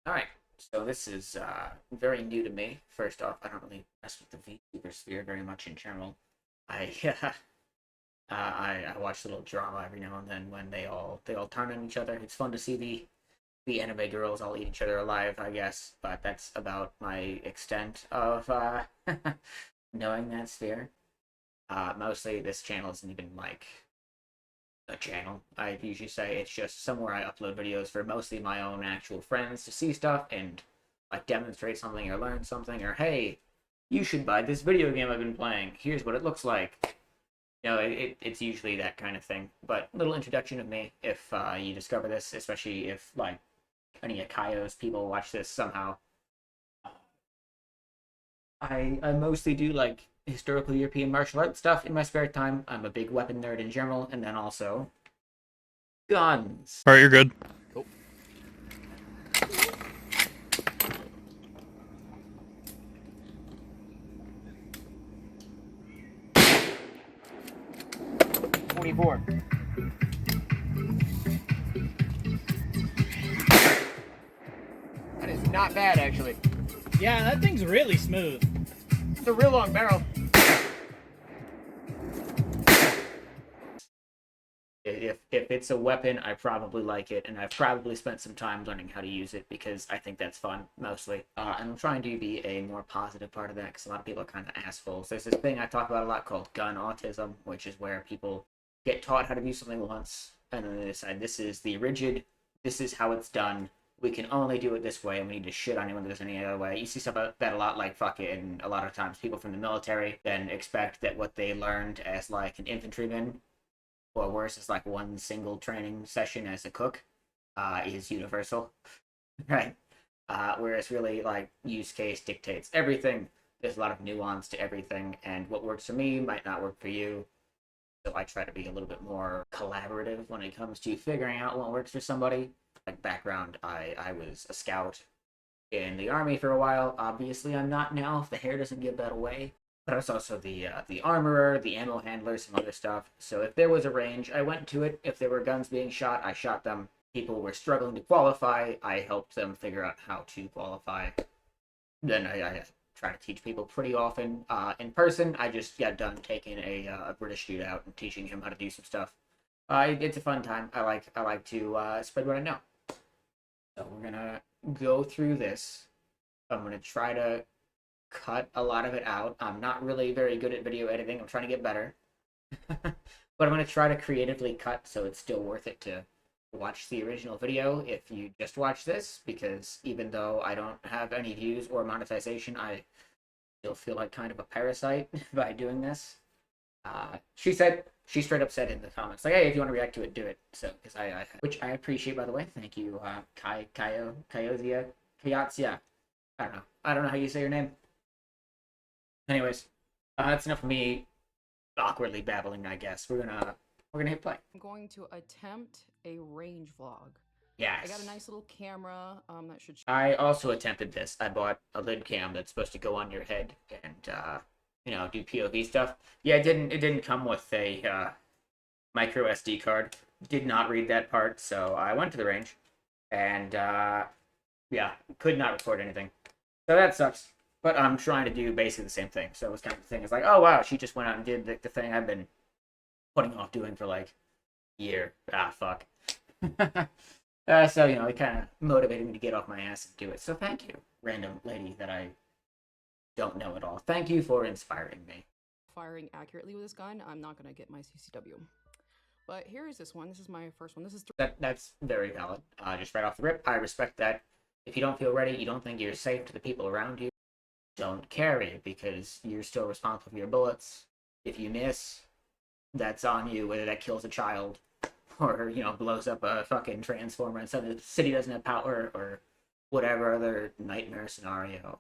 Alright, so this is very new to me. First off, I don't really mess with the VTuber sphere very much in general. I I watch a little drama every now and then when they all turn on each other. It's fun to see the anime girls all eat each other alive, I guess, but that's about my extent of knowing that sphere. Mostly this channel isn't even like a channel. I usually say it's just somewhere I upload videos for mostly my own actual friends to see stuff and like demonstrate something or learn something, or hey, you should buy this video game I've been playing. Here's what it looks like. It's usually that kind of thing. But little introduction of me if you discover this, especially if like any of Kaio's people watch this somehow. I mostly do like historical European martial arts stuff in my spare time. I'm a big weapon nerd in general, and then also guns. Alright, you're good. Cool. $44. That is not bad, actually. Yeah, that thing's really smooth. It's a real long barrel. If it's a weapon, I probably like it, and I've probably spent some time learning how to use it because I think that's fun, mostly. And I'm trying to be a more positive part of that because a lot of people are kind of assholes. There's this thing I talk about a lot called gun autism, which is where people get taught how to do something once, and then they decide this is the rigid, this is how it's done, we can only do it this way, and we need to shit on anyone that does any other way. You see stuff like that a lot, like fucking a lot of times people from the military then expect that what they learned as like an infantryman or worse is like one single training session as a cook is universal, right? Whereas really like use case dictates everything. There's a lot of nuance to everything, and what works for me might not work for you. So I try to be a little bit more collaborative when it comes to figuring out what works for somebody. Like background, I was a scout in the army for a while. Obviously, I'm not now, if the hair doesn't give that away. But I was also the armorer, the ammo handler, some other stuff. So if there was a range, I went to it. If there were guns being shot, I shot them. People were struggling to qualify, I helped them figure out how to qualify. Then I try to teach people pretty often. In person, I just got done taking a British dude out and teaching him how to do some stuff. It's a fun time. I like to spread what I know. So we're gonna go through this. I'm gonna try to cut a lot of it out. I'm not really very good at video editing. I'm trying to get better. But I'm going to try to creatively cut so it's still worth it to watch the original video if you just watch this, because even though I don't have any views or monetization, I still feel like kind of a parasite by doing this. She straight up said in the comments, like, hey, if you want to react to it, do it. So, because which I appreciate, by the way. Thank you, Kayozia. I don't know how you say your name. Anyways, that's enough of me awkwardly babbling, I guess. We're gonna hit play. I'm going to attempt a range vlog. Yes. I got a nice little camera that should. I also attempted this. I bought a lid cam that's supposed to go on your head and do POV stuff. Yeah, it didn't come with a micro SD card. Did not read that part, so I went to the range and yeah, could not record anything. So that sucks. But I'm trying to do basically the same thing. So it was kind of the thing. It's like, oh wow, she just went out and did the thing I've been putting off doing for like a year. Fuck. So it kind of motivated me to get off my ass and do it. So thank you, random lady that I don't know at all. Thank you for inspiring me. Firing accurately with this gun, I'm not gonna get my CCW. But here is this one. This is my first one. This is that's very valid. Just right off the rip, I respect that. If you don't feel ready, you don't think you're safe to the people around you, don't carry, because you're still responsible for your bullets. If you miss, that's on you, whether that kills a child or blows up a fucking transformer and suddenly the city doesn't have power or whatever other nightmare scenario.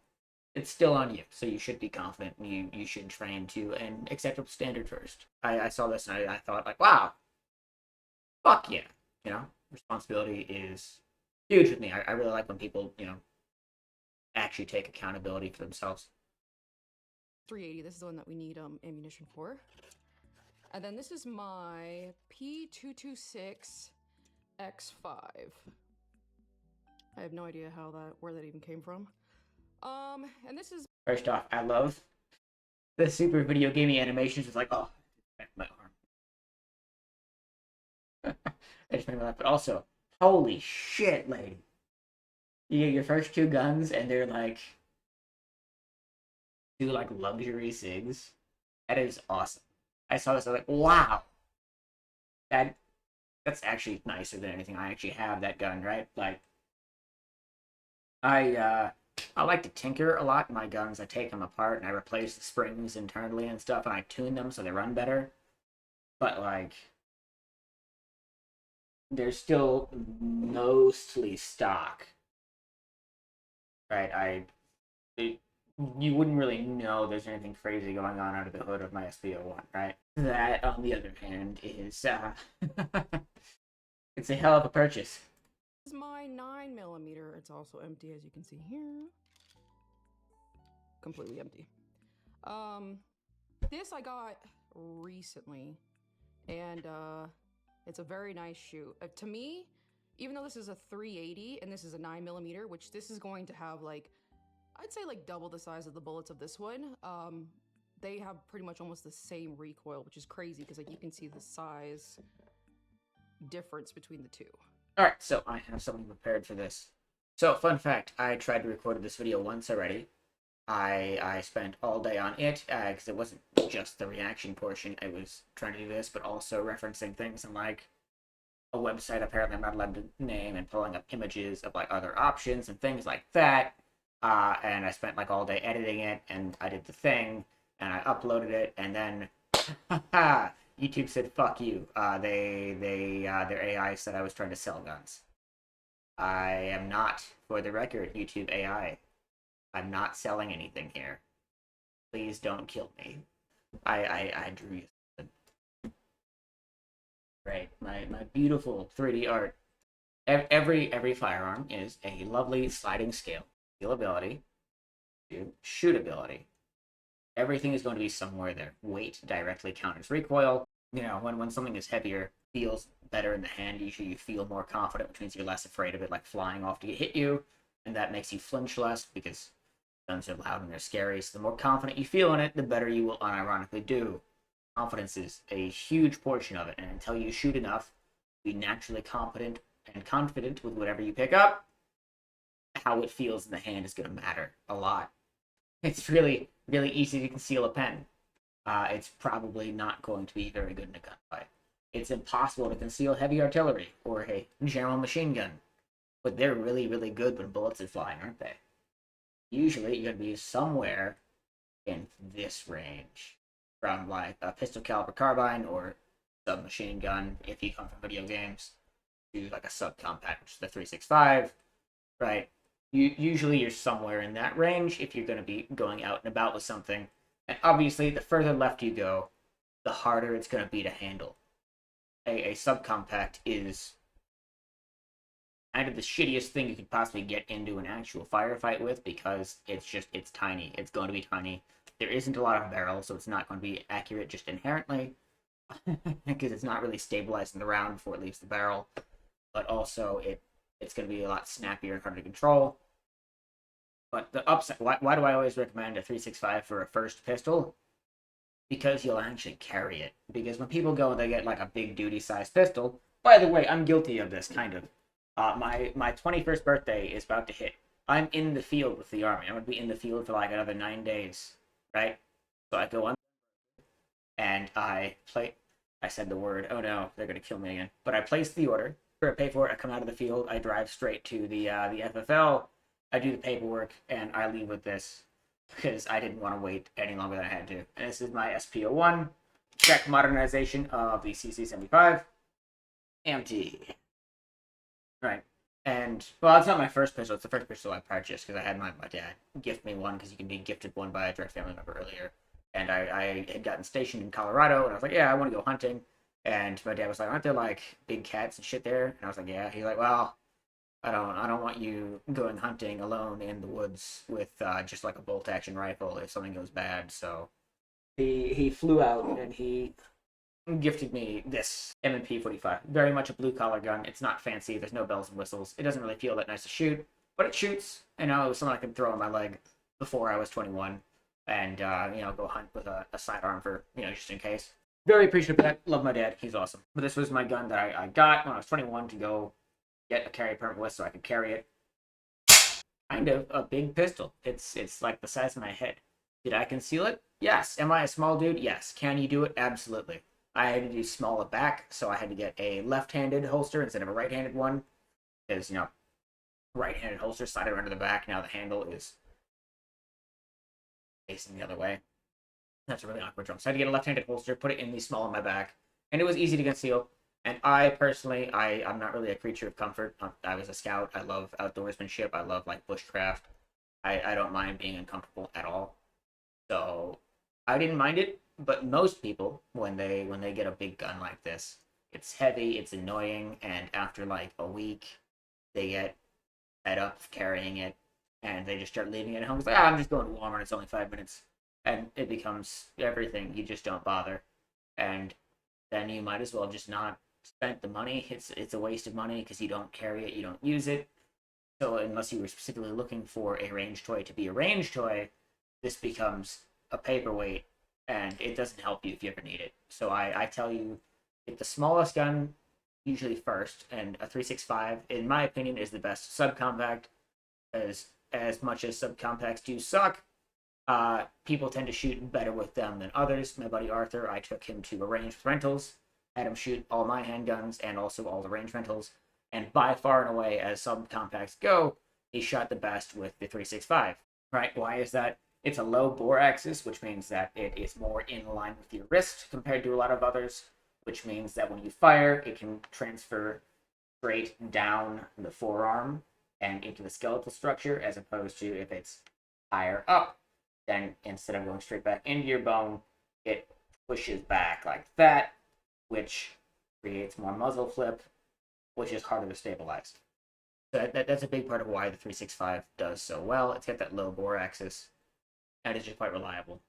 It's still on you, so you should be confident. You should train to an acceptable standard first. I saw this and I thought, like, wow, fuck yeah. Responsibility is huge with me. I really like when people actually take accountability for themselves. 380. This is the one that we need ammunition for. And then this is my P226 X5. I have no idea where that even came from. And this is First off, I love the super video gaming animations. It's like, oh, my arm. I just made me laugh. But also, holy shit, lady. You get your first two guns, and they're like two like luxury SIGs. That is awesome. I saw this. I was like, wow, that's actually nicer than anything I actually have. That gun, right? Like, I like to tinker a lot in my guns. I take them apart and I replace the springs internally and stuff, and I tune them so they run better. But like, they're still mostly stock, right? You wouldn't really know there's anything crazy going on under the hood of my SPO1, right? That, on the other hand, is it's a hell of a purchase. This is my 9mm. It's also empty, as you can see here. Completely empty. This I got recently, and it's a very nice shoot. To me, even though this is a 380 and this is a 9mm, which this is going to have like, I'd say like double the size of the bullets of this one. They have pretty much almost the same recoil, which is crazy because like you can see the size difference between the two. All right, so I have something prepared for this. So, fun fact, I tried to record this video once already. I spent all day on it, because it wasn't just the reaction portion. I was trying to do this, but also referencing things on, like, a website apparently I'm not allowed to name, and pulling up images of, like, other options and things like that. And I spent, like, all day editing it, and I did the thing, and I uploaded it, and then, YouTube said, fuck you. Their AI said I was trying to sell guns. I am not, for the record, YouTube AI. I'm not selling anything here. Please don't kill me. I drew you. Right, my beautiful 3D art. Every firearm is a lovely sliding scale. Skill ability to shootability. Everything is going to be somewhere there. Weight directly counters recoil. You know, when something is heavier, feels better in the hand, usually you feel more confident, which means you're less afraid of it like flying off to hit you, and that makes you flinch less because guns are loud and they're scary. So the more confident you feel in it, the better you will unironically do. Confidence is a huge portion of it, and until you shoot enough, be naturally competent and confident with whatever you pick up, how it feels in the hand is going to matter a lot. It's really, really easy to conceal a pen. It's probably not going to be very good in a gunfight. It's impossible to conceal heavy artillery or a general machine gun. But they're really, really good when bullets are flying, aren't they? Usually, you're going to be somewhere in this range. From, like, a pistol caliber carbine or submachine gun, if you come from video games, to, like, a subcompact, which is the 365, right? Usually you're somewhere in that range if you're going to be going out and about with something. And obviously, the further left you go, the harder it's going to be to handle. A subcompact is kind of the shittiest thing you could possibly get into an actual firefight with, because it's tiny. It's going to be tiny. There isn't a lot of barrel, so it's not going to be accurate just inherently, because it's not really stabilizing the round before it leaves the barrel. But also, it's going to be a lot snappier and harder to control. But the upside, why do I always recommend a 365 for a first pistol? Because you'll actually carry it. Because when people go and they get like a big duty sized pistol, by the way, I'm guilty of this, kind of. My 21st birthday is about to hit. I'm in the field with the army. I'm going to be in the field for like another 9 days, right? So I go on and I said the word, oh no, they're going to kill me again. But I place the order, I pay for it, I come out of the field, I drive straight to the FFL, I do the paperwork, and I leave with this, because I didn't want to wait any longer than I had to. And this is my SPO1, check modernization of the CC75, empty. Right. And, well, it's not my first pistol, it's the first pistol I purchased, because I had my dad gift me one, because you can be gifted one by a direct family member earlier. And I had gotten stationed in Colorado, and I was like, yeah, I want to go hunting. And my dad was like, aren't there, like, big cats and shit there? And I was like, yeah. He's like, well, I don't want you going hunting alone in the woods with just, like, a bolt-action rifle if something goes bad. So he flew out, and he gifted me this M&P 45. Very much a blue collar gun. It's not fancy. There's no bells and whistles. It doesn't really feel that nice to shoot, but it shoots. You know, it was something I could throw on my leg before I was 21, and you know, go hunt with a sidearm for, you know, just in case. Very appreciative of that. Love my dad. He's awesome. But this was my gun that I got when I was 21 to go get a carry permit with, so I could carry it. Kind of a big pistol. It's like the size of my head. Did I conceal it? Yes. Am I a small dude? Yes. Can you do it? Absolutely. I had to do small it back, so I had to get a left-handed holster instead of a right-handed one. Because, you know, right-handed holster slide around to the back. Now the handle is facing the other way. That's a really awkward drum. So I had to get a left-handed holster, put it in the small on my back, and it was easy to conceal. And I personally, I'm not really a creature of comfort. I was a scout. I love outdoorsmanship. I love like bushcraft. I don't mind being uncomfortable at all. So I didn't mind it. But most people, when they get a big gun like this, it's heavy, it's annoying, and after like a week, they get fed up carrying it, and they just start leaving it at home. It's like, I'm just going to Walmart. It's only 5 minutes. And it becomes everything. You just don't bother, and then you might as well just not spend the money. It's a waste of money because you don't carry it, you don't use it. So unless you were specifically looking for a range toy to be a range toy, this becomes a paperweight, and it doesn't help you if you ever need it. So I tell you, get the smallest gun usually first, and a 365, in my opinion, is the best subcompact. As much as subcompacts do suck, people tend to shoot better with them than others. My buddy Arthur, I took him to a range with rentals, had him shoot all my handguns and also all the range rentals, and by far and away, as subcompacts go, he shot the best with the 365. Right? Why is that? It's a low bore axis, which means that it is more in line with your wrist compared to a lot of others, which means that when you fire, it can transfer straight down the forearm and into the skeletal structure, as opposed to if it's higher up, then instead of going straight back into your bone, it pushes back like that, which creates more muzzle flip, which is harder to stabilize. So that's a big part of why the 365 does so well. It's got that low bore axis, and it's just quite reliable.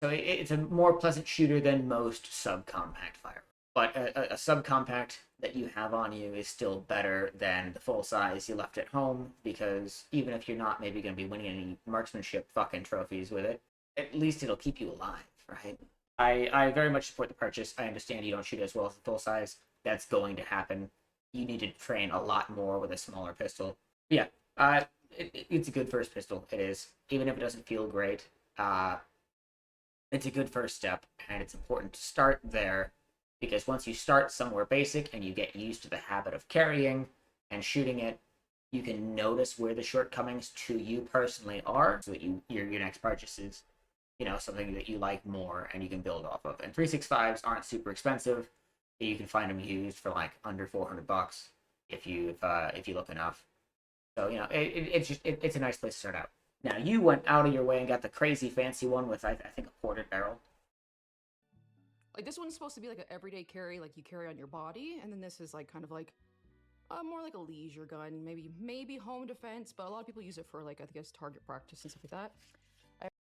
So it's a more pleasant shooter than most subcompact firearms. But a subcompact that you have on you is still better than the full size you left at home, because even if you're not maybe going to be winning any marksmanship fucking trophies with it, at least it'll keep you alive, right? I very much support the purchase. I understand you don't shoot as well as the full size. That's going to happen. You need to train a lot more with a smaller pistol. Yeah, it's a good first pistol. It is. Even if it doesn't feel great, it's a good first step, and it's important to start there, because once you start somewhere basic and you get used to the habit of carrying and shooting it, you can notice where the shortcomings to you personally are, so that your next purchase is, you know, something that you like more and you can build off of. And 365s aren't super expensive. You can find them used for like under $400 if you look enough. So, you know, it's a nice place to start out. Now, you went out of your way and got the crazy fancy one with, I think, a ported barrel. Like, this one's supposed to be like an everyday carry, like you carry on your body, and then this is like kind of like more like a leisure gun, maybe home defense, but a lot of people use it for like, I guess, target practice and stuff like that.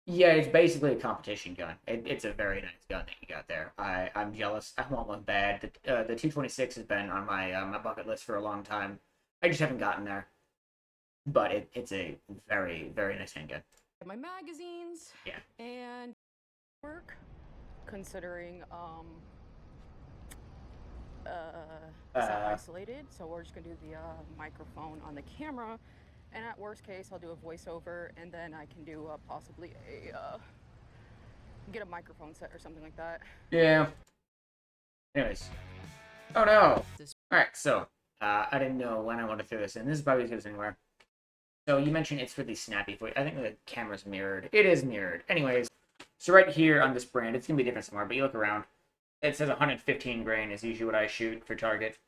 Yeah, it's basically a competition gun. It's a very nice gun that you got there. I'm jealous. I want one bad. The 226 has been on my bucket list for a long time. I just haven't gotten there. But it's a very, very nice handgun. My magazines. Yeah. And work, considering isolated, so we're just gonna do the microphone on the camera, and at worst case I'll do a voiceover, and then I can do possibly get a microphone set or something like that. Yeah. Anyways. Oh no! Alright, so I didn't know when I wanted to throw this in. This is probably as good as anywhere. So you mentioned it's really snappy for you. I think the camera's mirrored. It is mirrored. Anyways, so right here on this brand, it's going to be different somewhere, but you look around. It says 115 grain is usually what I shoot for target.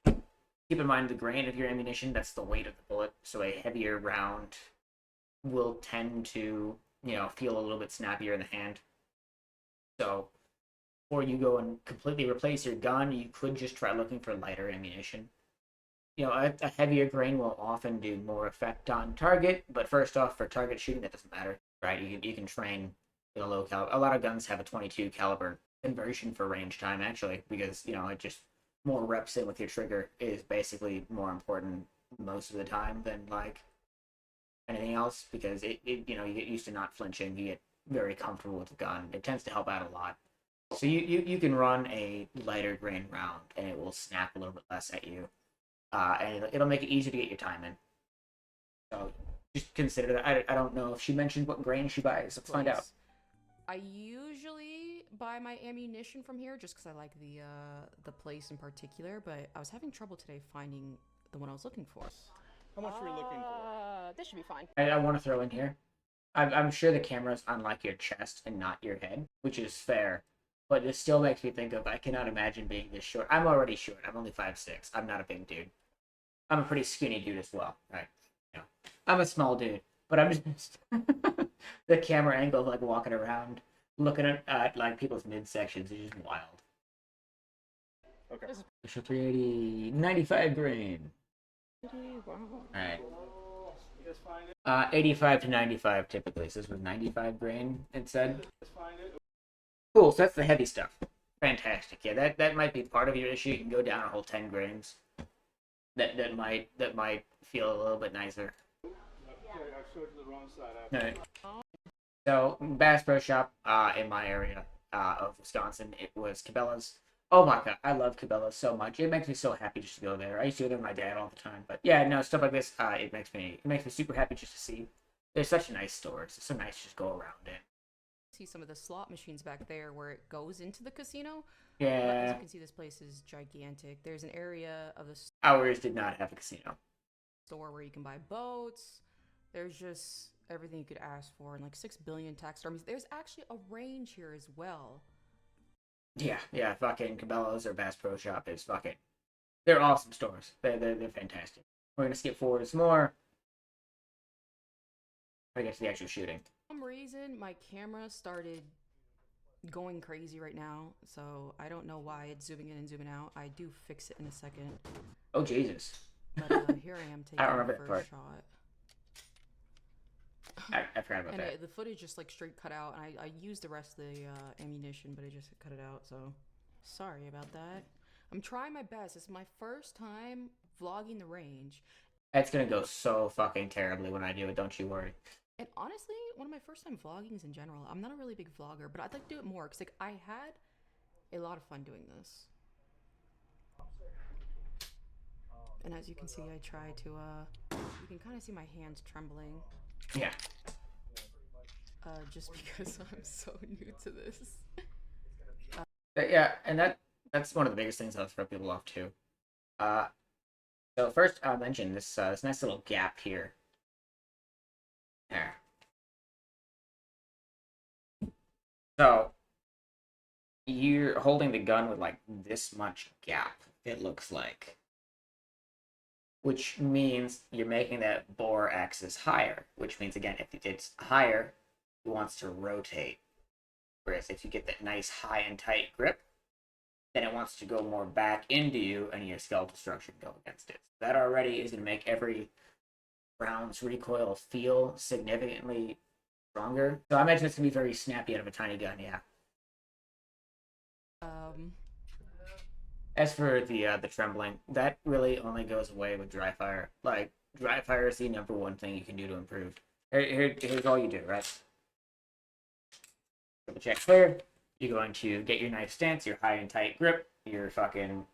Keep in mind the grain of your ammunition, that's the weight of the bullet. So a heavier round will tend to, you know, feel a little bit snappier in the hand. So before you go and completely replace your gun, you could just try looking for lighter ammunition. You know, a heavier grain will often do more effect on target, but first off, for target shooting, that doesn't matter, right? You can train in a low caliber. A lot of guns have a 22 caliber conversion for range time actually, because it just more reps in with your trigger is basically more important most of the time than like anything else, because you get used to not flinching, you get very comfortable with the gun. It tends to help out a lot. So you can run a lighter grain round and it will snap a little bit less at you, and it'll make it easier to get your time in. So just consider that. I don't know if she mentioned what grain she buys. Let's find out. I usually buy my ammunition from here just because I like the place in particular, but I was having trouble today finding the one I was looking for. How much were you looking for? This should be fine. I want to throw in here. I'm sure the camera's on like your chest and not your head, which is fair. But it still makes me think of, I cannot imagine being this short. I'm already short. I'm only 5'6". I'm not a big dude. I'm a pretty skinny dude as well, right? I'm a small dude, but I'm just the camera angle of like walking around, looking at like people's midsections is just wild. Okay. Special 380, 95 grain. Wow. Alright. 85 to 95 typically. So this was 95 grain, it said. Cool, so that's the heavy stuff. Fantastic. Yeah, that might be part of your issue. You can go down a whole 10 grains. That might feel a little bit nicer. I showed you the wrong side. Alright. So Bass Pro Shop in my area of Wisconsin, it was Cabela's. Oh my god, I love Cabela's so much. It makes me so happy just to go there. I used to go there with my dad all the time. But yeah, no, stuff like this, it makes me super happy just to see. They're such nice stores. It's so nice to just go around it. See some of the slot machines back there where it goes into the casino. Yeah. But as you can see, this place is gigantic. There's an area of the Ours did not have a casino. store where you can buy boats. There's just everything you could ask for, and like 6 billion taxidermies. There's actually a range here as well. Yeah, fucking Cabela's or Bass Pro Shop is fucking. They're awesome stores. They're fantastic. We're gonna skip forward some more. I get to the actual shooting. For some reason, my camera started going crazy right now, so I don't know why it's zooming in and zooming out. I do fix it in a second. Oh Jesus. But here I am taking I don't remember the that first part. shot. I forgot about And that. the footage just like straight cut out, and I used the rest of the ammunition, but it just cut it out, so sorry about that. I'm trying my best. It's my first time vlogging the range. It's gonna go so fucking terribly when I do it, don't you worry. And honestly, one of my first time vloggings in general. I'm not a really big vlogger, but I'd like to do it more, because like, I had a lot of fun doing this. And as you can see, I try to, you can kind of see my hands trembling. Yeah. Just because I'm so new to this. Yeah, and that's one of the biggest things that'll throw people off too. So first I'll mention this this nice little gap here. There. So you're holding the gun with like this much gap, it looks like. Which means you're making that bore axis higher, which means again, if it's higher, it wants to rotate. Whereas if you get that nice high and tight grip, then it wants to go more back into you and your skeletal structure can go against it. That already is going to make every round's recoil feel significantly stronger. So I imagine it's going to be very snappy out of a tiny gun, yeah. As for the trembling, that really only goes away with dry fire. Like, dry fire is the #1 thing you can do to improve. Here's all you do, right? Triple check clear. You're going to get your knife stance, your high and tight grip, your fucking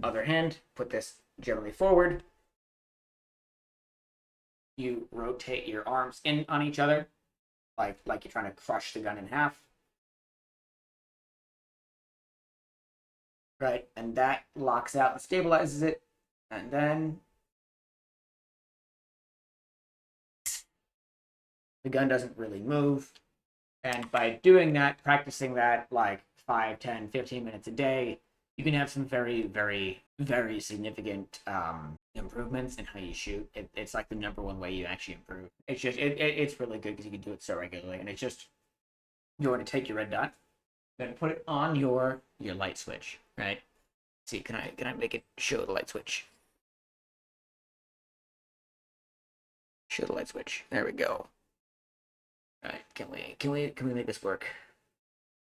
other hand. Put this generally forward. You rotate your arms in on each other, like you're trying to crush the gun in half. Right, and that locks out and stabilizes it, and then the gun doesn't really move. And by doing that, practicing that like 5, 10, 15 minutes a day, you can have some very, very, very significant improvements in how you shoot. It's like the #1 way you actually improve. It's just it's really good because you can do it so regularly, and it's just you're going to take your red dot, then put it on your light switch, right? See, can I make it show the light switch? Show the light switch. There we go. All right, can we make this work?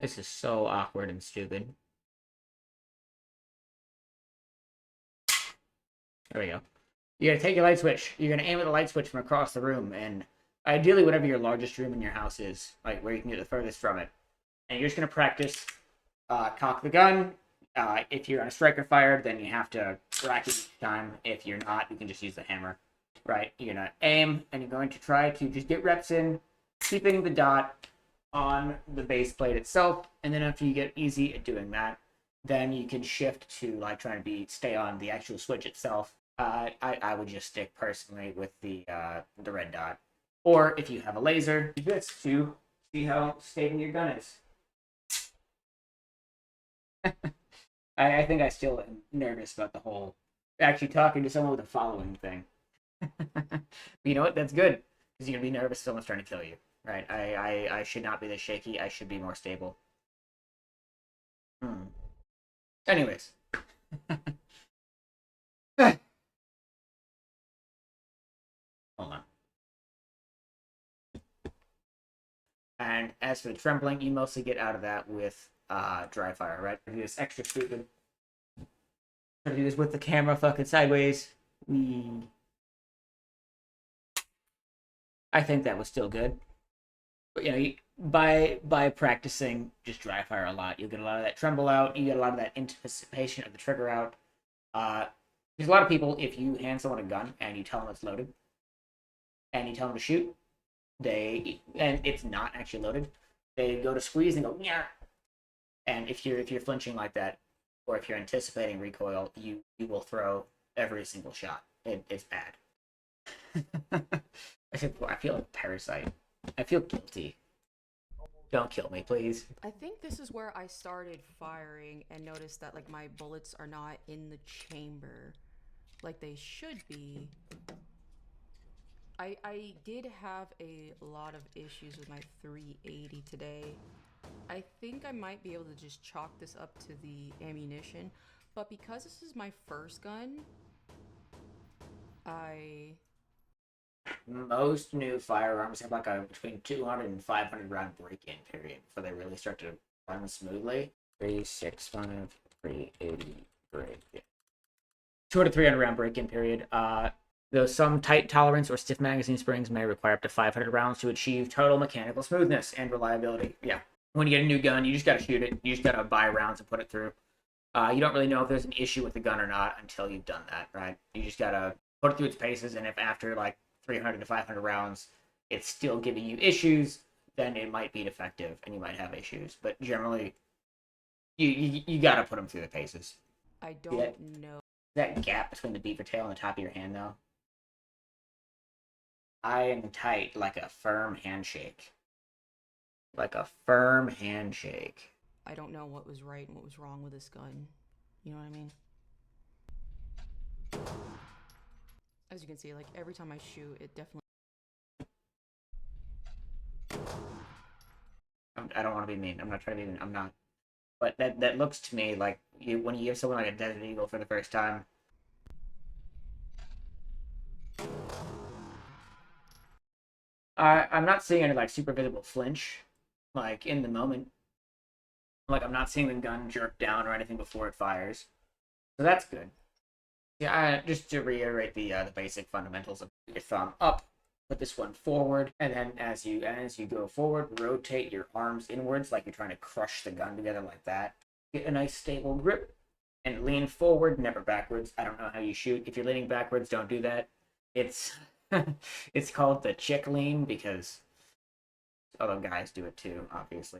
This is so awkward and stupid. There we go. You're gonna take your light switch. You're gonna aim at the light switch from across the room, and ideally whatever your largest room in your house is, like where you can get the furthest from it. And you're just gonna practice cock the gun. If you're on a striker fire, then you have to rack it each time. If you're not, you can just use the hammer. Right? You're gonna aim, and you're going to try to just get reps in, keeping the dot on the base plate itself. And then after you get easy at doing that, then you can shift to like trying to stay on the actual switch itself. I would just stick personally with the red dot, or if you have a laser, do this to see how stable your gun is. I think I still am nervous about the whole actually talking to someone with a following thing. You know what? That's good, because you're gonna be nervous if someone's trying to kill you, right? I should not be this shaky. I should be more stable. Anyways. Hold on. And as for the trembling, you mostly get out of that with dry fire, right? Do this extra stupid. Try to do this with the camera fucking sideways. I think that was still good. But you know, by practicing just dry fire a lot, you'll get a lot of that tremble out. You get a lot of that anticipation of the trigger out. There's a lot of people, if you hand someone a gun and you tell them it's loaded, and you tell them to shoot, and it's not actually loaded, they go to squeeze and go, yeah. And if you're flinching like that, or if you're anticipating recoil, you will throw every single shot. It's bad. I feel like a parasite. I feel guilty. Don't kill me, please. I think this is where I started firing and noticed that like my bullets are not in the chamber like they should be. I did have a lot of issues with my 380 today. I think I might be able to just chalk this up to the ammunition, but because this is my first gun, Most new firearms have like a between 200 and 500 round break-in period before they really start to run smoothly. 365, 380 break. Yeah. 200 to 300 round break-in period. Though some tight tolerance or stiff magazine springs may require up to 500 rounds to achieve total mechanical smoothness and reliability. Yeah. When you get a new gun, you just gotta shoot it. You just gotta buy rounds and put it through. You don't really know if there's an issue with the gun or not until you've done that, right? You just gotta put it through its paces, and if after like 300 to 500 rounds it's still giving you issues, then it might be defective and you might have issues. But generally, you gotta put them through the paces. I don't know. That gap between the beaver tail and the top of your hand, though. I am tight like a firm handshake. Like a firm handshake. I don't know what was right and what was wrong with this gun. You know what I mean? As you can see, like every time I shoot, it definitely... I don't want to be mean. I'm not trying to be mean. I'm not. But that looks to me like when you give someone like a Desert Eagle for the first time. I'm not seeing any like super visible flinch, like in the moment. Like I'm not seeing the gun jerk down or anything before it fires, so that's good. Yeah, just to reiterate the basic fundamentals of your thumb up, put this one forward, and then as you go forward, rotate your arms inwards like you're trying to crush the gun together like that. Get a nice stable grip and lean forward, never backwards. I don't know how you shoot. If you're leaning backwards, don't do that. It's it's called the chick lean because other guys do it too, obviously.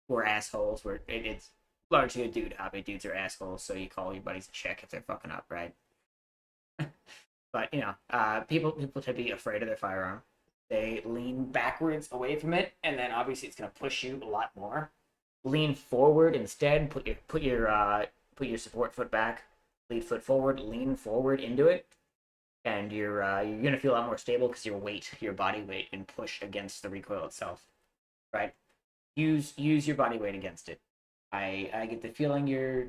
We're assholes. It's largely a dude hobby. Dudes are assholes, so you call your buddies a chick if they're fucking up, right? But you know, people tend to be afraid of their firearm. They lean backwards away from it, and then obviously it's gonna push you a lot more. Lean forward instead. Put your support foot back. Lead foot forward. Lean forward into it, and you're gonna feel a lot more stable because your body weight, can push against the recoil itself, right? Use your body weight against it. I get the feeling you're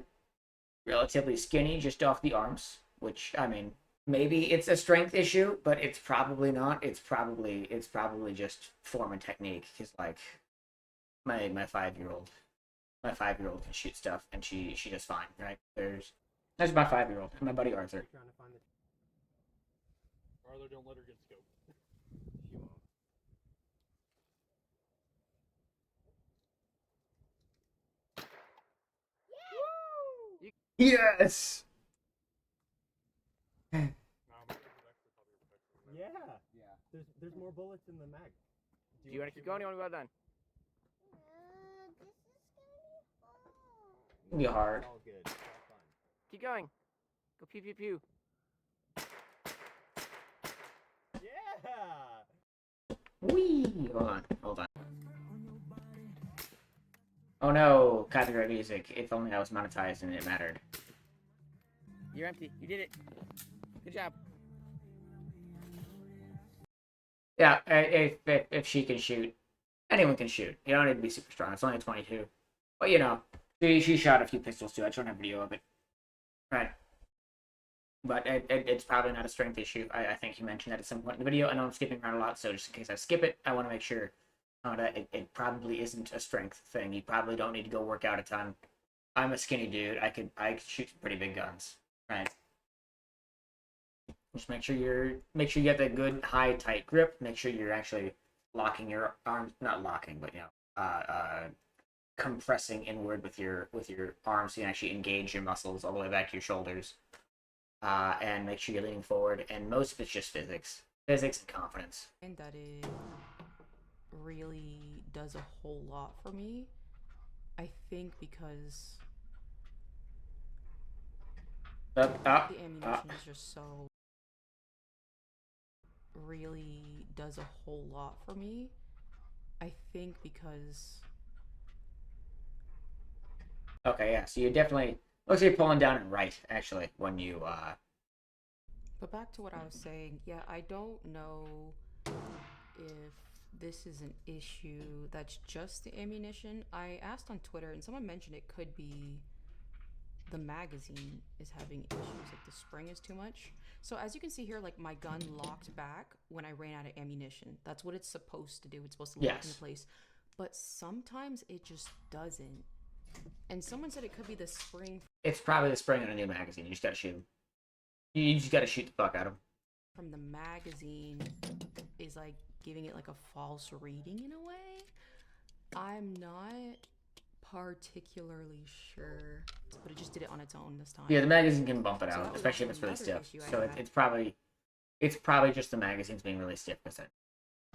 relatively skinny just off the arms, which I mean, maybe it's a strength issue, but it's probably not. It's probably just form and technique. Because like my 5-year-old. My 5-year-old can shoot stuff, and she does fine, right? There's my 5-year-old, my buddy Arthur. Trying to find it. Arthur, don't let her get scoped. She won't. Yes. No, my cousin's actually probably respectful. Yeah. There's more bullets in the mag. Do you want to keep going? Or you want to go down? It'll be hard. It's all good. It's all fun. Keep going. Go pew pew pew. Yeah. Whee! Hold on. Oh no, copyright music. If only I was monetized and it mattered. You're empty. You did it. Good job. Yeah, if she can shoot, anyone can shoot. You don't need to be super strong. It's only a 22. But you know, she shot a few pistols too. I just don't have video of it. Right. But it's probably not a strength issue. I think you mentioned that at some point in the video. I know I'm skipping around a lot, so just in case I skip it, I want to make sure that it probably isn't a strength thing. You probably don't need to go work out a ton. I'm a skinny dude. I could shoot some pretty big guns. Right. Just make sure you get that good high tight grip. Make sure you're actually locking your arms, not locking, but you know, compressing inward with your arms so you can actually engage your muscles all the way back to your shoulders. And make sure you're leaning forward. And most of it's just physics and confidence. And that it really does a whole lot for me. I think because the ammunition is just so really does a whole lot for me. I think because okay, yeah, so you definitely looks like you're pulling down and right actually when you But back to what I was saying, yeah, I don't know if this is an issue that's just the ammunition. I asked on Twitter and someone mentioned it could be the magazine is having issues, like the spring is too much. So as you can see here, like my gun locked back when I ran out of ammunition. That's what it's supposed to do. It's supposed to lock into place. But sometimes it just doesn't. And someone said it could be the spring. It's probably the spring on a new magazine. You just gotta shoot him. You just gotta shoot the fuck out of him. From the magazine is like giving it like a false reading in a way. I'm not particularly sure, but it just did it on its own this time. Yeah, the magazine can bump it So out, that was especially if it's really another stiff. issue I So had. it's probably just the magazine's being really stiff with it.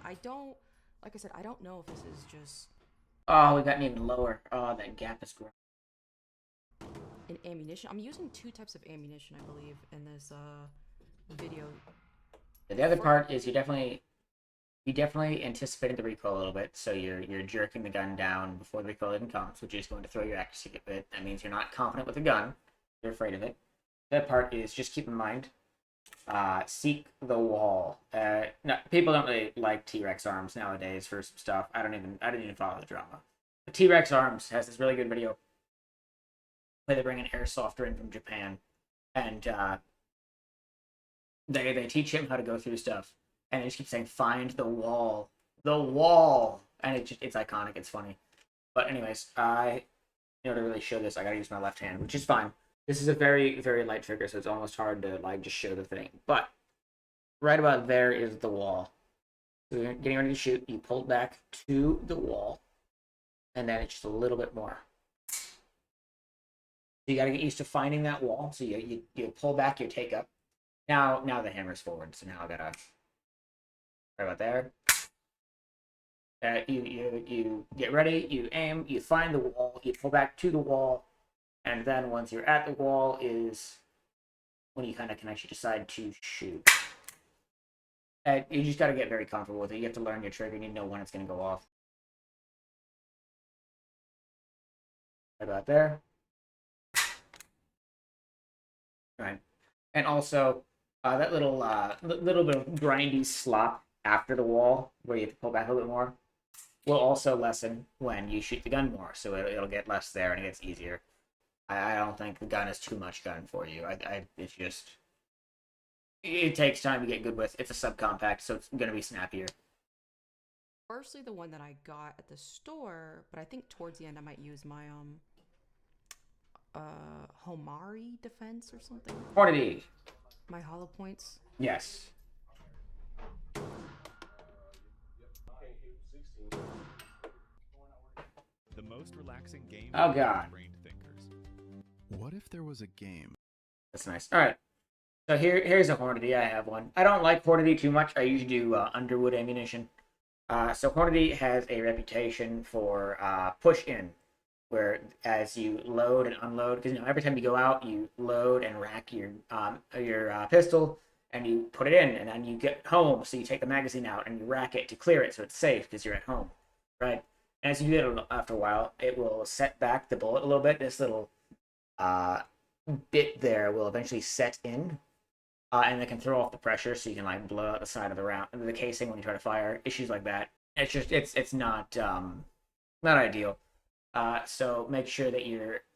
I don't, like I said, I don't know if this is just Oh, we got even lower. Oh, that gap is growing. an ammunition. I'm using 2 types of ammunition, I believe, in this video. The other part is you definitely anticipated the recoil a little bit, so you're jerking the gun down before the recoil even comes, which is going to throw your accuracy a bit. That means you're not confident with the gun. You're afraid of it. That part is just keep in mind, seek the wall. No, people don't really like T-Rex arms nowadays for some stuff. I don't even follow the drama. But T-Rex arms has this really good video where they bring an airsofter in from Japan, and they teach him how to go through stuff. And they just keep saying, find the wall. The wall! And it's iconic, it's funny. But anyways, to really show this, I gotta use my left hand, which is fine. This is a very, very light trigger, so it's almost hard to, like, just show the thing. But, right about there is the wall. So you're getting ready to shoot, you pull back to the wall, and then it's just a little bit more. So you gotta get used to finding that wall. So you pull back, you take up. Now the hammer's forward, so now I gotta... Right about there. You get ready, you aim, you find the wall, you pull back to the wall, and then once you're at the wall is when you kind of can actually decide to shoot. You just got to get very comfortable with it. You have to learn your trigger, you need to know when it's going to go off. Right about there. Right. And also, that little bit of grindy slop after the wall, where you have to pull back a little bit more, will also lessen when you shoot the gun more. So it'll get less there and it gets easier. I don't think the gun is too much gun for you. It's just... It takes time to get good with. It's a subcompact, so it's going to be snappier. Firstly, the one that I got at the store, but I think towards the end I might use my Homari defense or something. Hornady. My hollow points. Yes. The most relaxing game. Oh god. Brain thinkers. What if there was a game? That's nice. Alright. So here's a Hornady. I have one. I don't like Hornady too much. I usually do Underwood ammunition. So Hornady has a reputation for push in, where as you load and unload, because every time you go out, you load and rack your pistol, and you put it in, and then you get home, so you take the magazine out and you rack it to clear it, so it's safe because you're at home, right? And as you do it after a while, it will set back the bullet a little bit. This little bit there will eventually set in. And it can throw off the pressure, so you can like blow out the side of the casing when you try to fire. Issues like that. It's not ideal. So make sure that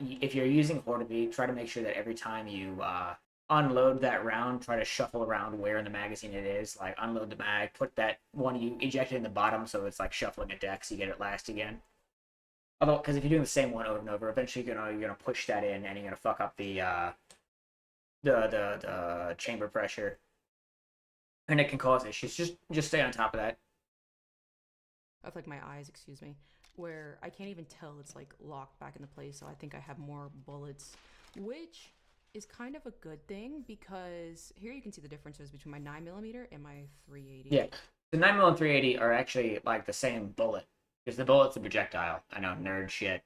if you're using Hornady, try to make sure that every time you unload that round, try to shuffle around where in the magazine it is. Like unload the mag, put that one you ejected in the bottom, so it's like shuffling a deck, so you get it last again. Although, because if you're doing the same one over and over, eventually you're gonna push that in, and you're gonna fuck up the chamber pressure, and it can cause issues. Just stay on top of that. Of like my eyes, excuse me, where I can't even tell it's like locked back into place. So I think I have more bullets, which is kind of a good thing because here you can see the differences between my 9mm and my 380. Yeah, the 9mm and 380 are actually like the same bullet because the bullet's a projectile. I know, nerd shit.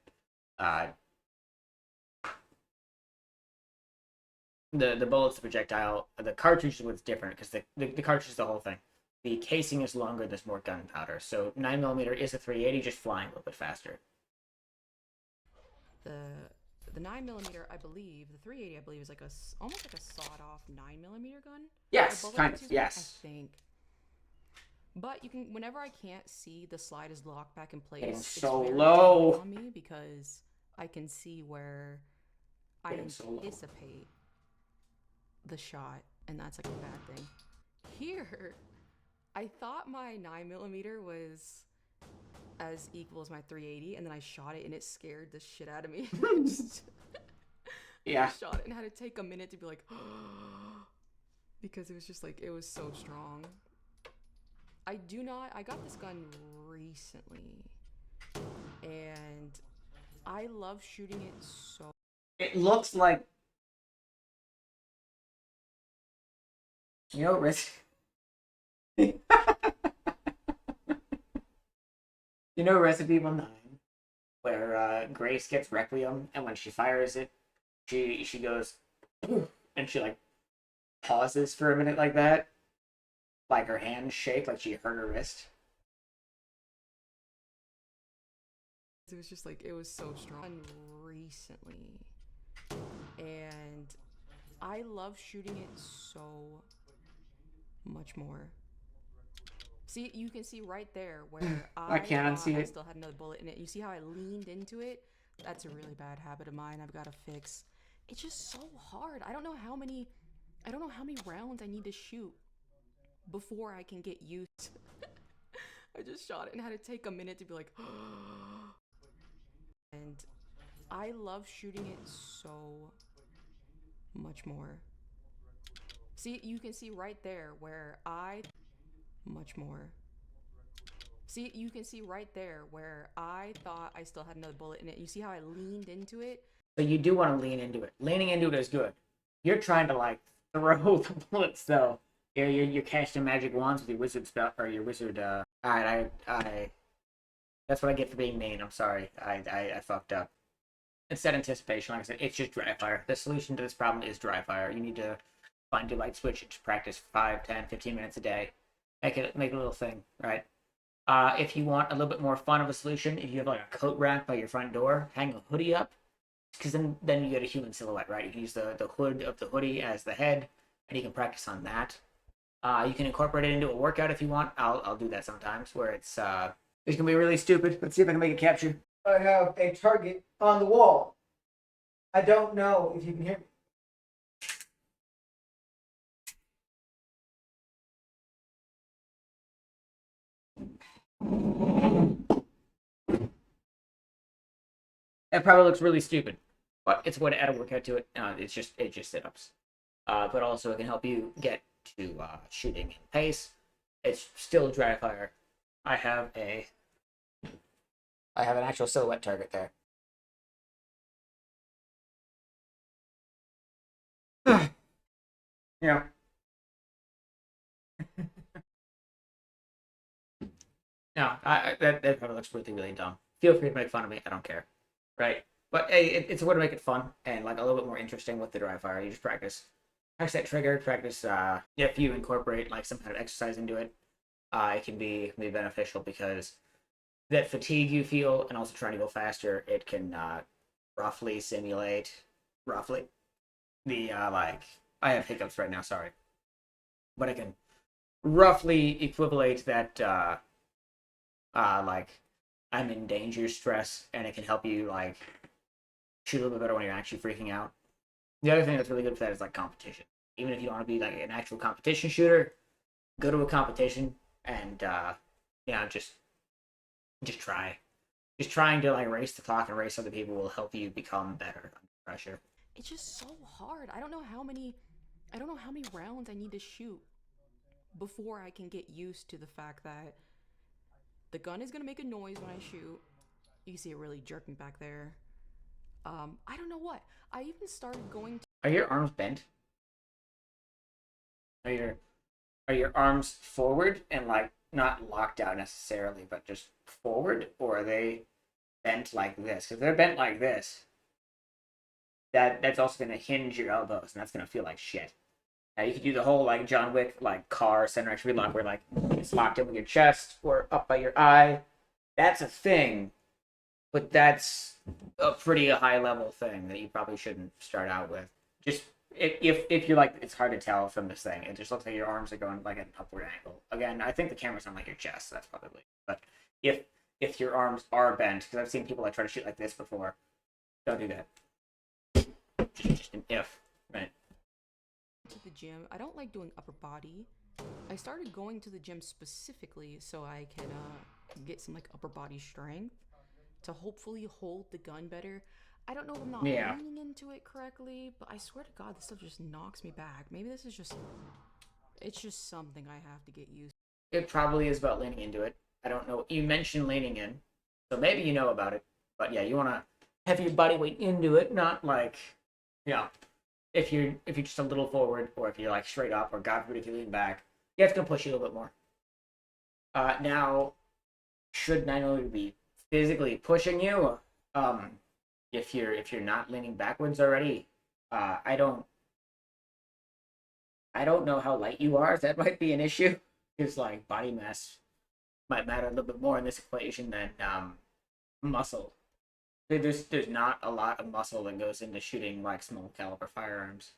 The bullet's a projectile. The cartridge is what's different because the cartridge is the whole thing. The casing is longer. There's more gunpowder. So 9mm is a 380, just flying a little bit faster. The 9mm, I believe, the 380, I believe, is like almost like a sawed-off 9mm gun. Yes, kind of. Yes. I think. But you can, whenever I can't see the slide is locked back in place, Getting it's so very low on me because I can see where I anticipate the shot, and that's like a bad thing. Here, I thought my 9mm was as equal as my 380, and then I shot it, and it scared the shit out of me. Yeah. I shot it and had to take a minute to be like, because it was just like, it was so strong. I got this gun recently, and I love shooting it so. It looks like, Resident Evil 9, where Grace gets Requiem, and when she fires it, she goes, and she like pauses for a minute like that, like her hands shake, like she hurt her wrist. It was just like, it was so strong. Recently, and I love shooting it so much more. See, you can see right there where I can't unsee I it. still had another bullet in it. You see how I leaned into it? That's a really bad habit of mine. I've got to fix. It's just so hard. I don't know how many rounds I need to shoot before I can get used. I just shot it and had to take a minute to be like, and I love shooting it so much more. See, you can see right there where much more. See, you can see right there where I thought I still had another bullet in it. You see how I leaned into it? So you do want to lean into it. Leaning into it is good. You're trying to like throw the bullets though. You're casting magic wands with your wizard spell or your wizard. Alright, I. That's what I get for being mean. I'm sorry. I fucked up. Instead anticipation, like I said, it's just dry fire. The solution to this problem is dry fire. You need to find your light switch and practice 5, 10, 15 minutes a day. Make a little thing, right? If you want a little bit more fun of a solution, if you have like a coat rack by your front door, hang a hoodie up, because then you get a human silhouette, right? You can use the hood of the hoodie as the head, and you can practice on that. You can incorporate it into a workout if you want. I'll do that sometimes, where it's gonna be really stupid. Let's see if I can make a capture. I have a target on the wall. I don't know if you can hear me. That probably looks really stupid, but it's a way to add a workout to it. It's just sit-ups. But also it can help you get to shooting in pace. It's still dry fire. I have an actual silhouette target there. Yeah. No, that probably looks really, really dumb. Feel free to make fun of me. I don't care. Right? But hey, it's a way to make it fun and like a little bit more interesting with the dry fire. You just practice that trigger, practice. If you incorporate like some kind of exercise into it, it can be beneficial because that fatigue you feel and also trying to go faster, it can roughly simulate the like I have hiccups right now. Sorry, but I can roughly equivalent that like I'm in danger stress, and it can help you like shoot a little bit better when you're actually freaking out. The other thing that's really good for that is like competition. Even if you want to be like an actual competition shooter, go to a competition and just try. Just trying to like race the clock and race other people will help you become better under pressure. It's just so hard. I don't know how many rounds I need to shoot before I can get used to the fact that the gun is gonna make a noise when I shoot. You can see it really jerking back there. I don't know what. I even started going to. Are your arms bent? Are your arms forward and like not locked out necessarily, but just forward, or are they bent like this? If they're bent like this, that's also gonna hinge your elbows, and that's gonna feel like shit. Now you could do the whole like John Wick like car center X relock where like it's locked in with your chest or up by your eye. That's a thing, but that's a pretty high level thing that you probably shouldn't start out with. Just if you're like, it's hard to tell from this thing. It just looks like your arms are going like at an upward angle. Again, I think the camera's on like your chest. So that's probably. But if your arms are bent, because I've seen people like try to shoot like this before, don't do that. Just an if, right? To the gym. I don't like doing upper body. I started going to the gym specifically so I can get some like upper body strength to hopefully hold the gun better. I don't know if I'm not leaning into it correctly, but I swear to God, this stuff just knocks me back. Maybe this is just, it's just something I have to get used to. It probably is about leaning into it. I don't know. You mentioned leaning in, so maybe you know about it. But yeah, you want to have your body weight into it, not like, if you're just a little forward, or if you're like straight up, or God forbid if you lean back, yeah, it's gonna push you a little bit more. Now, should 9mm be physically pushing you? If you're not leaning backwards already, I don't know how light you are. That might be an issue. Because like body mass might matter a little bit more in this equation than muscle. There's not a lot of muscle that goes into shooting like small caliber firearms.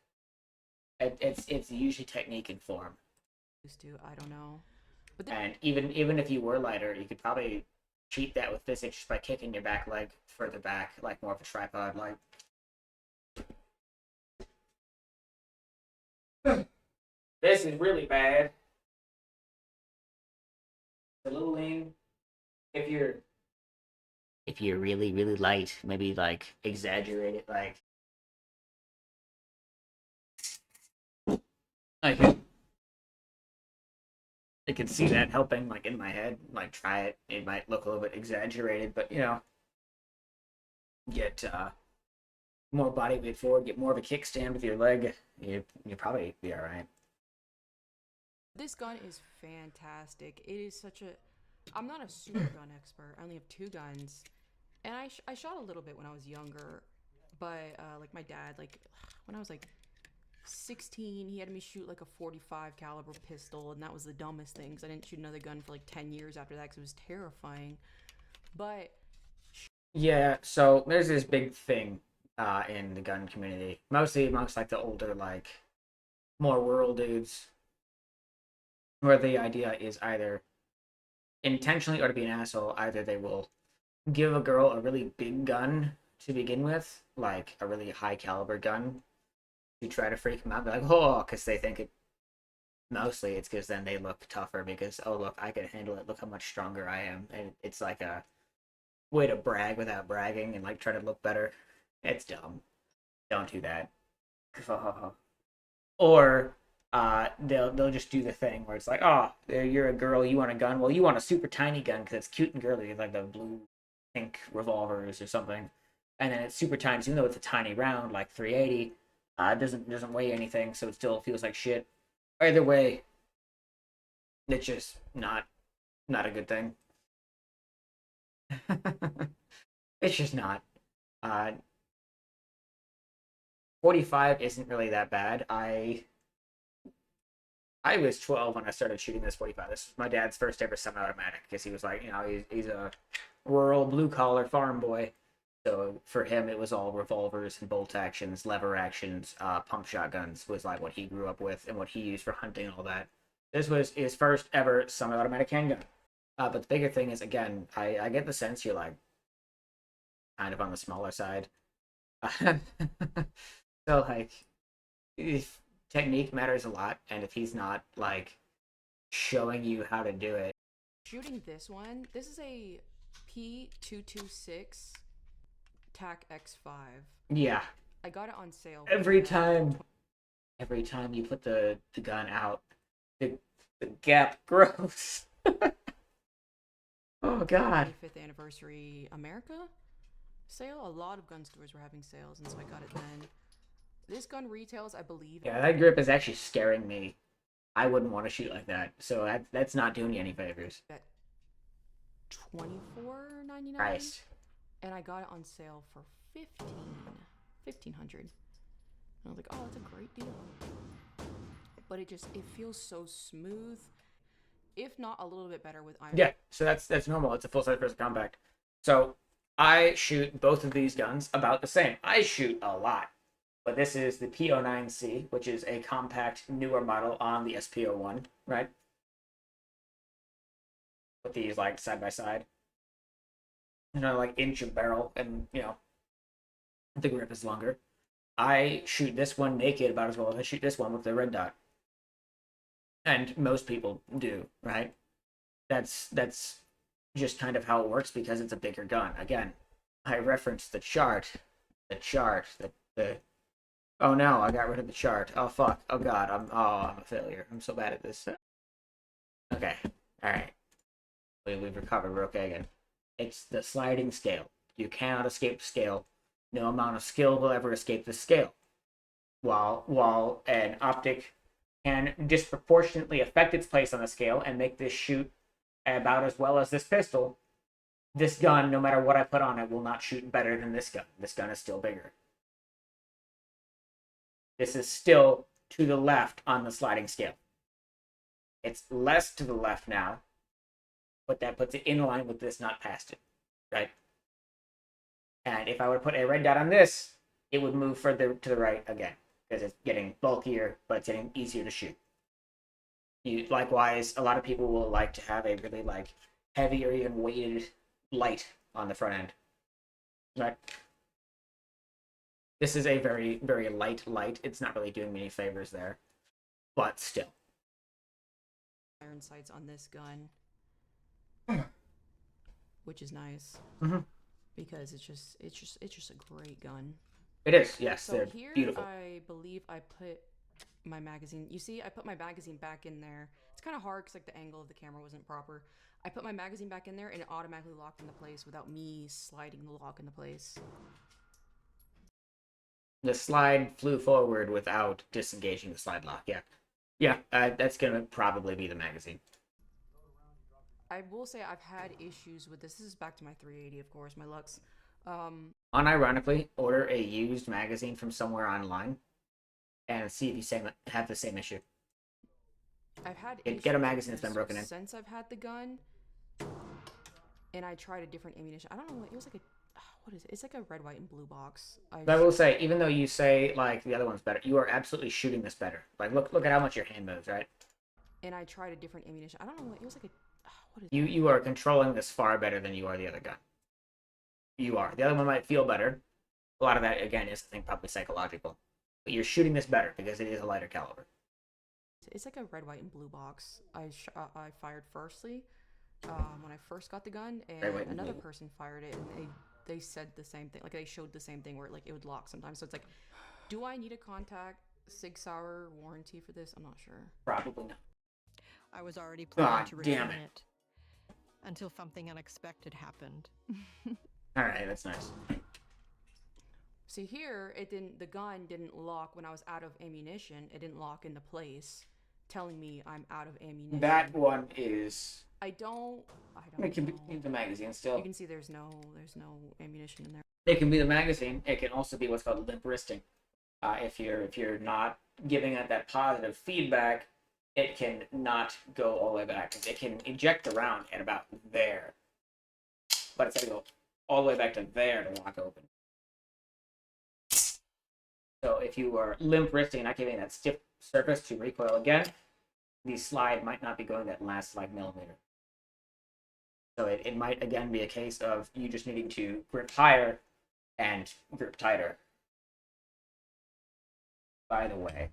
It's usually technique and form. to. I don't know. But and even if you were lighter, you could probably cheat that with physics just by kicking your back leg further back, like more of a tripod, like. This is really bad. A little lean. If you're really, really light, maybe like exaggerate it, like. I can see that helping, like in my head. Like try it. It might look a little bit exaggerated, but get more body weight forward, get more of a kickstand with your leg. You probably be all right. This gun is fantastic. It is such a. I'm not a super gun expert. I only have 2 guns, and I shot a little bit when I was younger, but like my dad, like when I was like 16, he had me shoot like a 45 caliber pistol, and that was the dumbest thing because I didn't shoot another gun for like 10 years after that because it was terrifying. But yeah, so there's this big thing in the gun community, mostly amongst like the older, like more rural dudes, where the idea is either intentionally or to be an asshole, either they will give a girl a really big gun to begin with, like a really high caliber gun, to try to freak them out, be like, oh, because they think mostly it's because then they look tougher because, oh, look, I can handle it. Look how much stronger I am. And it's like a way to brag without bragging and like try to look better. It's dumb. Don't do that. Or they'll just do the thing where it's like, oh, you're a girl, you want a gun. Well, you want a super tiny gun because it's cute and girly, like the blue, pink revolvers or something. And then it's super tiny, so even though it's a tiny round, like 380, it doesn't weigh anything, so it still feels like shit. Either way, it's just not a good thing. It's just not. 45 isn't really that bad. I was 12 when I started shooting this 45. This was my dad's first ever semi-automatic because he was like, he's a rural blue-collar farm boy. So for him, it was all revolvers and bolt actions, lever actions, pump shotguns was like what he grew up with and what he used for hunting and all that. This was his first ever semi-automatic handgun. But the bigger thing is, again, I get the sense you're like kind of on the smaller side. So like, if technique matters a lot, and if he's not like showing you how to do it. Shooting this one, this is a P226 TAC X5. Yeah. I got it on sale. Every time you put the gun out, the gap grows. Oh god. 25th anniversary America sale. A lot of gun stores were having sales, and so I got it then. This gun retails, I believe. Yeah, that grip is actually scaring me. I wouldn't want to shoot like that. So that's not doing you any favors. At $24.99. Christ. And I got it on sale for $1,500. And I was like, oh, that's a great deal. But it feels so smooth. If not a little bit better with iron. Yeah, so that's normal. It's a full-size versus compact. So I shoot both of these guns about the same. I shoot a lot. But this is the P09C, which is a compact, newer model on the SP01, right? With these, like, side by side. Like, inch of barrel, and, the grip is longer. I shoot this one naked about as well as I shoot this one with the red dot. And most people do, right? That's just kind of how it works because it's a bigger gun. Again, I referenced the chart. Oh no, I got rid of the chart. Oh fuck. Oh god, I'm a failure. I'm so bad at this. Okay. Alright. We've recovered. We're okay again. It's the sliding scale. You cannot escape the scale. No amount of skill will ever escape the scale. While an optic can disproportionately affect its place on the scale and make this shoot about as well as this pistol, this gun, no matter what I put on it, will not shoot better than this gun. This gun is still bigger. This is still to the left on the sliding scale. It's less to the left now, but that puts it in line with this, not past it, right? And if I were to put a red dot on this, it would move further to the right again, because it's getting bulkier, but it's getting easier to shoot. Likewise, a lot of people will like to have a really like heavy or even weighted light on the front end, right? This is a very, very light. It's not really doing me any favors there, but still. Iron sights on this gun, which is nice because it's just a great gun. It is, yes. So they're here, beautiful. I believe I put my magazine. You see, I put my magazine back in there. It's kind of hard because like the angle of the camera wasn't proper. I put my magazine back in there and it automatically locked into place without me sliding the lock into place. The slide flew forward without disengaging the slide lock. Yeah. That's gonna probably be the magazine. I will say I've had issues with this. This is back to my 380, of course, my Lux. Unironically, order a used magazine from somewhere online and see if you have the same issue. I've had Get a magazine that's been broken in. Since I've had the gun, and I tried a different ammunition. I don't know. It was like what is it? It's like a red, white, and blue box. But I will say, even though you say like the other one's better, you are absolutely shooting this better. Like look at how much your hand moves, right? And I tried a different ammunition. I don't know. It was like a what is it? You are controlling this far better than you are the other gun. You are. The other one might feel better. A lot of that again is I think probably psychological. But you're shooting this better because it is a lighter caliber. It's like a red, white, and blue box. I fired firstly when I first got the gun, and Red, white, and another blue. person fired it, and they said the same thing. Like they showed the same thing where like it would lock sometimes. So it's like, do I need a contact 6-hour warranty for this? I'm not sure. Probably not. I was already planning to damn return it. it until something unexpected happened. All right, that's nice. See here, the gun didn't lock when I was out of ammunition. It didn't lock into place, telling me I'm out of ammunition. That one is. I don't It can know. be the magazine still. You can see there's no ammunition in there. It can be the magazine. It can also be what's called limp wristing. If you're not giving it that positive feedback, it can not go all the way back. It can eject the round at about there, but it's got to go all the way back to there to lock open. So if you are limp wristing, not giving that stiff surface to recoil again, the slide might not be going that last like millimeter. So it might again be a case of you just needing to grip higher and grip tighter. By the way,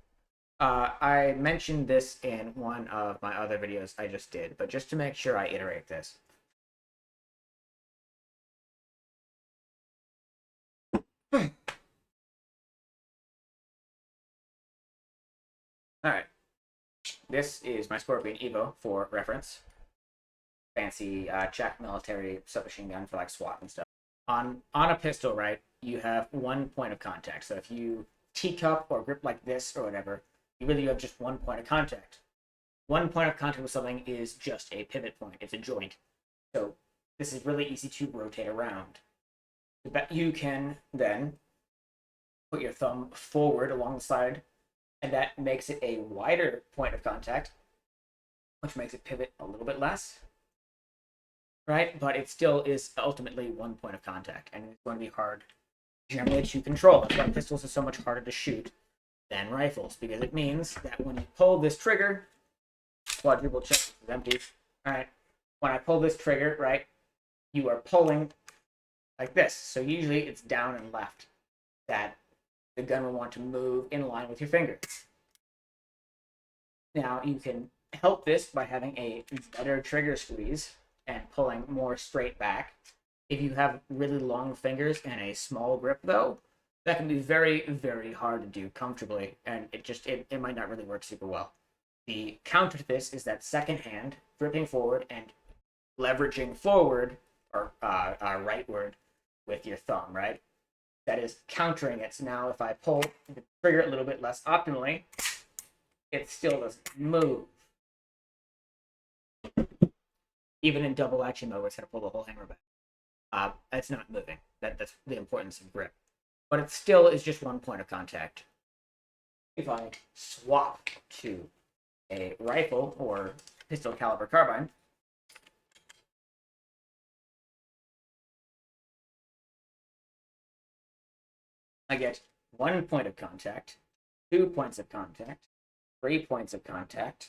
I mentioned this in one of my other videos I just did, but just to make sure I iterate this. Alright. This is my Scorpion Evo for reference. Fancy Czech military submachine gun for like SWAT and stuff. On a pistol, right, you have one point of contact. So if you teacup or grip like this or whatever, you really have just one point of contact. One point of contact with something is just a pivot point. It's a joint. So this is really easy to rotate around. You can then put your thumb forward along the side, and that makes it a wider point of contact, which makes it pivot a little bit less. Right? But it still is ultimately one point of contact, and it's going to be hard generally to control. That's why pistols are so much harder to shoot than rifles, because it means that when you pull this trigger, quadruple check is empty. Alright, when I pull this trigger, right, you are pulling like this. So usually it's down and left that the gun will want to move in line with your finger. Now you can help this by having a better trigger squeeze and pulling more straight back. If you have really long fingers and a small grip though, that can be very, very hard to do comfortably, and it might not really work super well. The counter to this is that second hand, gripping forward and leveraging forward, or rightward, with your thumb, right? That is countering it. So now if I pull the trigger a little bit less optimally, it still doesn't move. Even in double action mode, where it's going to pull the whole hammer back. It's not moving. That's the importance of grip. But it still is just one point of contact. If I swap to a rifle or pistol caliber carbine, I get 1 point of contact, 2 points of contact, 3 points of contact,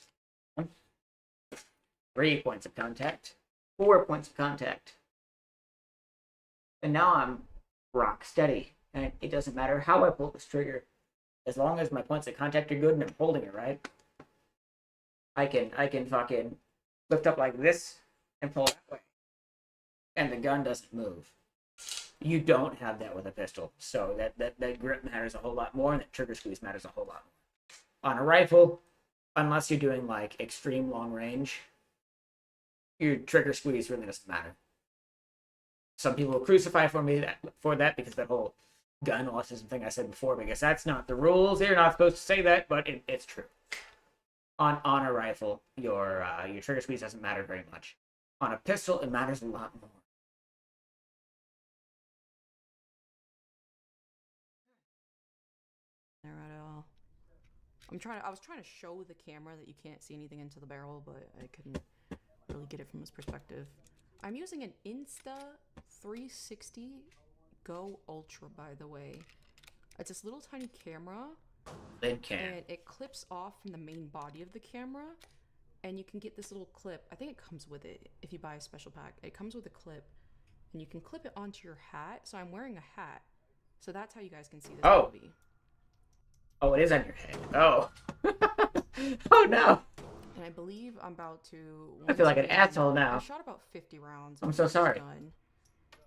3 points of contact, 4 points of contact. And now I'm rock steady. And it doesn't matter how I pull this trigger, as long as my points of contact are good and I'm holding it right. I can fucking lift up like this and pull that way, and the gun doesn't move. You don't have that with a pistol, so that grip matters a whole lot more, and that trigger squeeze matters a whole lot more. On a rifle, unless you're doing like extreme long range, your trigger squeeze really doesn't matter. Some people will crucify for that because that whole gun autism thing I said before, because that's not the rules. They're not supposed to say that, but it's true. On a rifle, your trigger squeeze doesn't matter very much. On a pistol, it matters a lot more. There at all. I was trying to show the camera that you can't see anything into the barrel, but I couldn't really get it from this perspective. I'm using an Insta 360 Go Ultra, by the way. It's this little tiny camera. Lid cam. And it clips off from the main body of the camera, and you can get this little clip. I think it comes with it if you buy a special pack. It comes with a clip, and you can clip it onto your hat. So I'm wearing a hat, so that's how you guys can see this movie. Oh, it is on your head. Oh. Oh no! And I believe I'm about to. I feel like an once again- asshole now. I shot about 50 rounds. I'm into so this sorry. gun.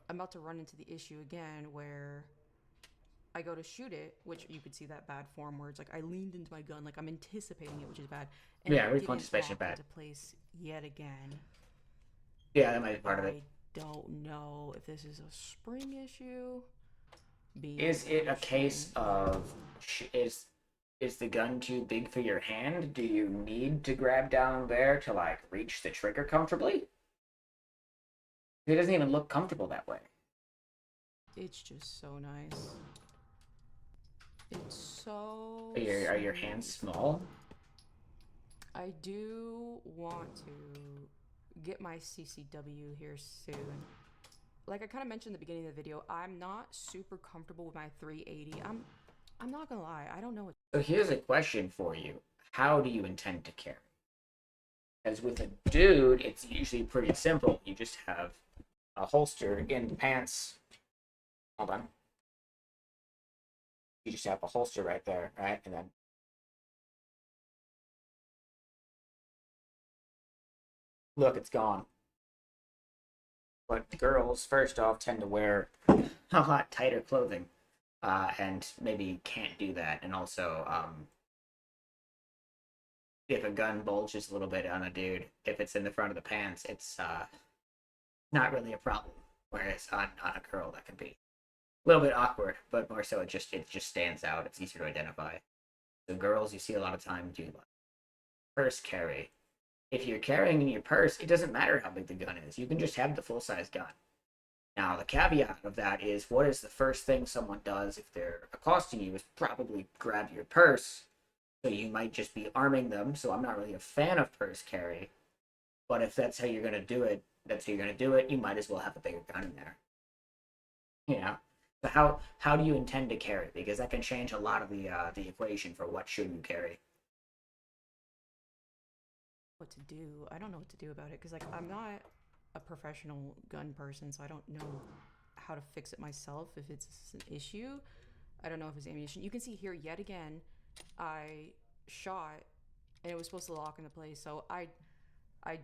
I'm about to run into the issue again where I go to shoot it, which you could see that bad form where it's like I leaned into my gun, like I'm anticipating it, which is bad. And Yeah, it recoil didn't anticipation lock bad. into place yet again. Yeah, that might be part of it. I don't know if this is a spring issue. Is it a case of is the gun too big for your hand? Do you need to grab down there to like reach the trigger comfortably? It doesn't even look comfortable that way. It's just so nice. It's so. Are your hands smooth. small? I do want to get my CCW here soon. Like I kind of mentioned at the beginning of the video, I'm not super comfortable with my 380. I'm not gonna lie, I don't know what. So here's a question for you. How do you intend to carry? As with a dude, it's usually pretty simple. You just have a holster in the pants. Hold on. You just have a holster right there, right? And then look, it's gone. But girls, first off, tend to wear a lot tighter clothing, and maybe can't do that. And also, if a gun bulges a little bit on a dude, if it's in the front of the pants, it's not really a problem. Whereas on a girl, that can be a little bit awkward, but more so it just stands out. It's easier to identify. So girls, you see a lot of time do like purse carry. If you're carrying in your purse, it doesn't matter how big the gun is. You can just have the full-size gun. Now, the caveat of that is, what is the first thing someone does if they're accosting you is probably grab your purse. So you might just be arming them. So I'm not really a fan of purse carry. But if that's how you're going to do it, you might as well have a bigger gun in there. You know? So how do you intend to carry? Because that can change a lot of the equation for what should you carry. What to do. I don't know what to do about it because like I'm not a professional gun person, so I don't know how to fix it myself if it's an issue. I don't know if it's ammunition. You can see here yet again, I shot and it was supposed to lock into place. So I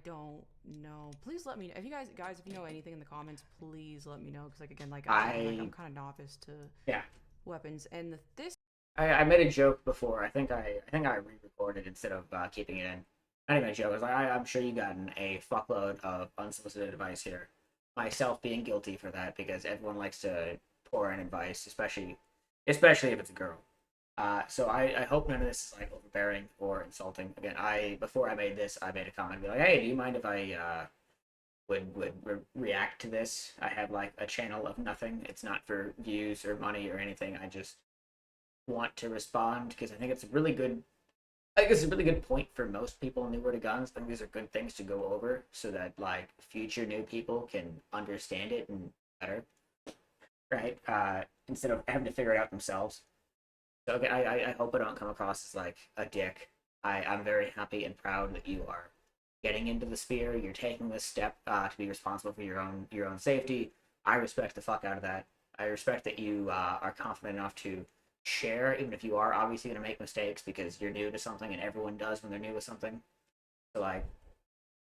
don't know. Please let me know if you guys if you know anything in the comments. Please let me know because like again like I'm kind of novice to weapons and this. I made a joke before. I think I re-recorded instead of keeping it in. Not even a joke. I was like, I'm sure you gotten a fuckload of unsolicited advice here. Myself being guilty for that because everyone likes to pour in advice, especially if it's a girl. So I hope none of this is like overbearing or insulting. Again, before I made this, I made a comment, be like, hey, do you mind if I would react to this? I have like a channel of nothing. It's not for views or money or anything. I just want to respond because I think it's a really good point for most people newer to guns. I think these are good things to go over so that like future new people can understand it and better, right? Instead of having to figure it out themselves. So okay, I hope I don't come across as like a dick. I'm very happy and proud that you are getting into the sphere. You're taking this step to be responsible for your own safety. I respect the fuck out of that. I respect that you are confident enough to share, even if you are obviously going to make mistakes because you're new to something and everyone does when they're new to something. So like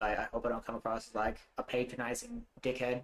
I hope I don't come across as like a patronizing dickhead